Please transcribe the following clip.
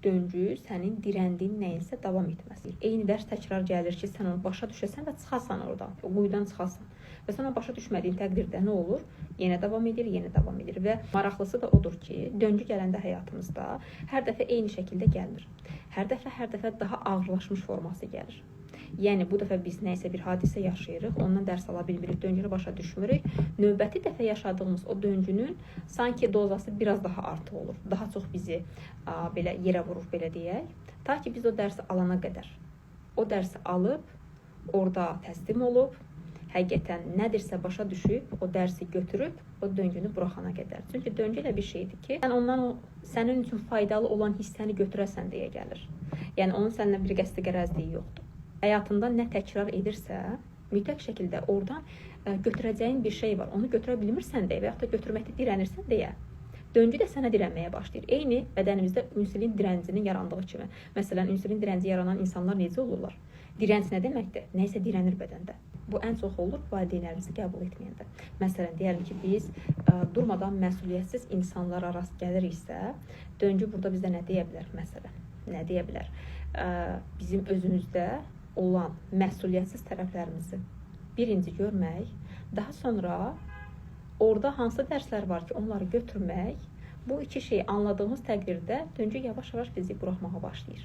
döngü sənin dirəndiyin nəyinsə davam etməsi. Eyni dərs təkrar gəlir ki, sən onu başa düşəsən və çıxasan oradan, o quyudan çıxasan. Və sən onu başa düşmədiyin təqdirdə nə olur? Yenə davam edir, yenə davam edir. Və maraqlısı da odur ki, döngü gələndə həyatımızda hər dəfə eyni şəkildə gəlmir. Hər dəfə daha ağırlaşmış forması gəlir. Yəni bu dəfə biz nəysə bir hadisə yaşayırıq, ondan dərs ala bilmirik, döngünü başa düşmürük. Növbəti dəfə yaşadığımız o döngünün sanki dozası biraz daha artıq olur. Daha çox bizi belə yerə vurur, belə deyək. Ta ki biz o dərsi alana qədər. O dərsi alıb, orada təslim olub, həqiqətən nədirsə başa düşüb, o dərsi götürüb, o döngünü buraxana qədər. Çünki döngü elə bir şeydir ki, sən ondan sənin üçün faydalı olan hissəni götürəsən deyə gəlir. Yəni onun səninlə bir qəsdi qərəzliyi yoxdur. Həyatında nə təkrar edirsə, mütləq şəkildə oradan götürəcəyin bir şey var. Onu götürə bilmirsən deyə və yaxud da götürməkdə dirənirsən deyə, döngü də sənə dirənməyə başlayır. Eyni bədənimizdə insülin dirəncinin yarandığı kimi. Məsələn, insülin dirənci yaranan insanlar necə olurlar? Dirənc nə deməkdir? Nəysə dirənir bədəndə. Bu ən çox olur valideynlərimizi qəbul etməyəndə. Məsələn, deyəlim ki, biz durmadan məsuliyyətsiz insanlara rast gəliriksə, döngü burada bizdə nə deyə bilər? Məsələn, nə deyə bilər? Bizim özümüzdə olan məsuliyyətsiz tərəflərimizi birinci görmək, daha sonra orada hansı dərslər var ki, onları götürmək, bu iki şeyi anladığımız təqdirdə döngü yavaş-yavaş bizi buraxmağa başlayır.